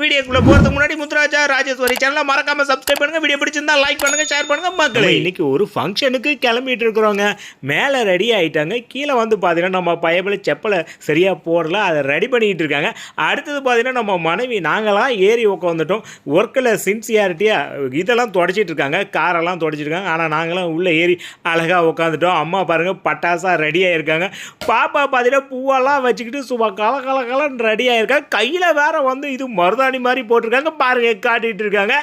வீடியோக்குள்ள போறதுக்கு முன்னாடி முத்துராஜா ராஜேஸ்வரி சேனலை மறக்காம சப்ஸ்கிரைப் பண்ணுங்க. வீடியோ பிடிச்சிருந்தா லைக் பண்ணுங்க, ஷேர் பண்ணுங்க. மக்களே, இன்னைக்கு ஒரு ஃபங்க்ஷனுக்கு கிளம்பிட்டு இருக்கிறோங்க. மேலே ரெடி ஆகிட்டாங்க. கீழே வந்து பார்த்தீங்கன்னா நம்ம பயபில் செப்பலை சரியாக போடல, அதை ரெடி பண்ணிக்கிட்டு இருக்காங்க. அடுத்தது பார்த்தீங்கன்னா நம்ம மனைவி நாங்களாம் ஏறி உட்காந்துட்டோம். ஒர்க்கில் சின்சியாரிட்டியாக இதெல்லாம் தொடச்சிட்டு இருக்காங்க, காரெல்லாம் தொடச்சிருக்காங்க. ஆனால் நாங்களாம் உள்ளே ஏறி அழகாக உட்காந்துட்டோம். அம்மா பாருங்கள் பட்டாசாக ரெடி ஆகியிருக்காங்க. பாப்பா பார்த்தீங்கன்னா பூவெல்லாம் வச்சுக்கிட்டு சும்மா கலன்னு ரெடி ஆகிருக்காங்க. கையில் வேற வந்து இது மருதாணி மாதிரி போட்டிருக்காங்க பாருங்க, காட்டிகிட்டு இருக்காங்க.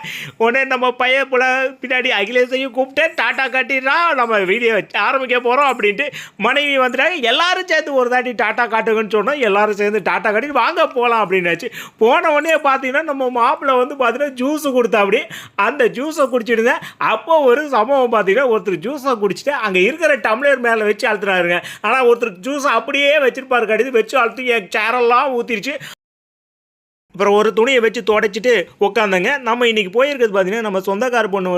உடனே நம்ம பையன் போல பின்னாடி அகிலேஷையும் கூப்பிட்டு டாட்டா காட்டிடுறா, நம்ம வீடியோ ஆரம்பிக்க போகிறோம் அப்படின்ட்டு மனைவி வந்துட்டாங்க. எல்லாரும் சேர்ந்து ஒரு தாட்டி டாட்டா காட்டுங்கன்னு சொன்னோம். எல்லாரும் சேர்ந்து டாட்டா காட்டிட்டு வாங்க போகலாம் அப்படின்னாச்சு. போன உடனே பார்த்தீங்கன்னா நம்ம மாப்பிள்ளை வந்து பார்த்தீங்கன்னா ஜூஸு கொடுத்தா. அப்படி அந்த ஜூஸை குடிச்சிடுங்க. அப்போ ஒரு சம்பவம் பார்த்தீங்கன்னா ஒருத்தர் ஜூஸை குடிச்சிட்டு அங்கே இருக்கிற டம்ளர் மேலே வச்சு அழுத்துறாருங்க. ஆனால் ஒருத்தர் ஜூஸை அப்படியே வச்சிருப்பாரு, கடிது வச்சு அழுத்தி என் சேரெல்லாம் ஊற்றிருச்சு. அப்புறம் ஒரு துணியை வச்சு தொடச்சிட்டு உட்காந்தங்க. நம்ம இன்றைக்கி போயிருக்கிறது பார்த்திங்கன்னா நம்ம சொந்தக்கார பொண்ணு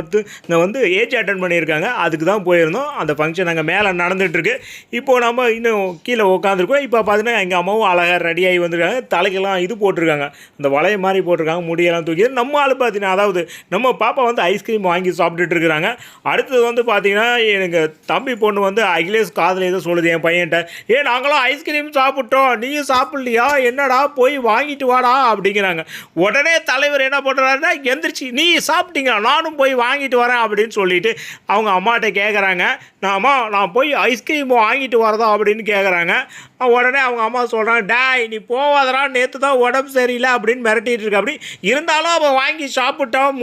இங்கே வந்து ஏஜ் அட்டன் பண்ணியிருக்காங்க. அதுக்கு தான் போயிருந்தோம். அந்த ஃபங்க்ஷன் அங்கே மேலே நடந்துகிட்ருக்கு. இப்போது நம்ம இன்னும் கீழே உட்காந்துருக்கோம். இப்போ பார்த்தீங்கன்னா எங்கள் அம்மாவும் அழகாக ரெடியாகி வந்துருக்காங்க. தலைக்கெல்லாம் இது போட்டிருக்காங்க, இந்த வளைய மாதிரி போட்டிருக்காங்க, முடியெல்லாம் தூக்கி. நம்ம ஆள் பார்த்தீங்கன்னா அதாவது நம்ம பாப்பா வந்து ஐஸ்கிரீம் வாங்கி சாப்பிட்டுட்டு இருக்கிறாங்க. அடுத்தது வந்து பார்த்திங்கன்னா எனக்கு தம்பி பொண்ணு வந்து அகிலேஷ் காதில் ஏதோ சொல்லுது என் பையன்கிட்ட, நாங்களும் ஐஸ்கிரீம் சாப்பிட்டோம், நீயும் சாப்பிட்லையா, என்னடா போய் வாங்கிட்டு வாடா அப்படிங்கிறாங்க. உடனே தலைவர் என்ன பண்ணுறாருன்னா, எந்திரிச்சு நீ சாப்பிட்டீங்க, நானும் போய் வாங்கிட்டு வரேன் அப்படின்னு சொல்லிட்டு அவங்க அம்மாட்ட கேட்குறாங்க. நான் போய் ஐஸ்கிரீம் வாங்கிட்டு வரதா அப்படின்னு கேட்குறாங்க. உடனே அவங்க அம்மா சொல்கிறாங்க, டாய் நீ போவாதரா, நேற்று தான் உடம்பு சரியில்லை அப்படின்னு மிரட்டிகிட்டு இருக்கா. அப்படி இருந்தாலும் அவன் வாங்கி சாப்பிட்டான்,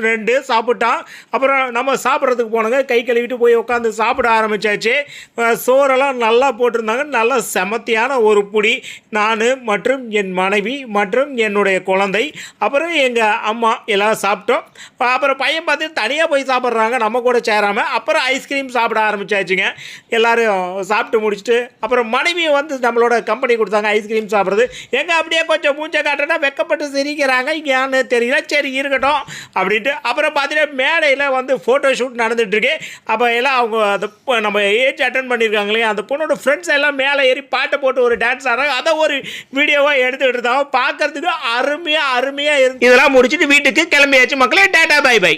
2 சாப்பிட்டான். அப்புறம் நம்ம சாப்பிட்றதுக்கு போனாங்க. கை கழுவிட்டு போய் உட்காந்து சாப்பிட ஆரம்பித்தாச்சு. சோறெல்லாம் நல்லா போட்டிருந்தாங்க. நல்லா செமத்தியான ஒரு புடி. நான் மற்றும் என் மனைவி மற்றும் என்னுடைய குழந்தை அப்புறம் எங்கள் அம்மா எல்லாம் சாப்பிட்டோம். அப்புறம் பையன் பார்த்து தனியாக போய் சாப்பிட்றாங்க, நம்ம கூட சேராமல். அப்புறம் ஐஸ்கிரீம் சாப்பிட ஆரம்பித்தாச்சுங்க. எல்லோரும் சாப்பிட்டு முடிச்சுட்டு அப்புறம் மனைவியை வந்து நம்மளோட கம்பெனி கொடுத்தாங்க ஐஸ்கிரீம் சாப்பிட்றது. எங்கே அப்படியே கொஞ்சம் மூஞ்சை காட்டுறா வெக்கப்பட்டு சிரிக்கிறாங்க. ஏன்னு தெரியல, சரி இருக்கட்டும் அப்படின்ட்டு. அப்புறம் பார்த்தீங்கன்னா மேடையில் வந்து ஃபோட்டோ ஷூட் நடந்துகிட்ருக்கு. அப்போ எல்லாம் அவங்க அந்த நம்ம ஏஜ் அட்டன் பண்ணியிருக்காங்களே அந்த பொண்ணோட ஃப்ரெண்ட்ஸ் எல்லாம் மேலே ஏறி பாட்டை போட்டு ஒரு டான்ஸ் ஆடுறாங்க. அதை ஒரு வீடியோவாக எடுத்துக்கிட்டு இருந்தாங்க. பார்க்கறதுக்கு அருமையாக இருந்து இதெல்லாம் முடிச்சுட்டு வீட்டுக்கு கிளம்பியாச்சு மக்களே. Tata bye by.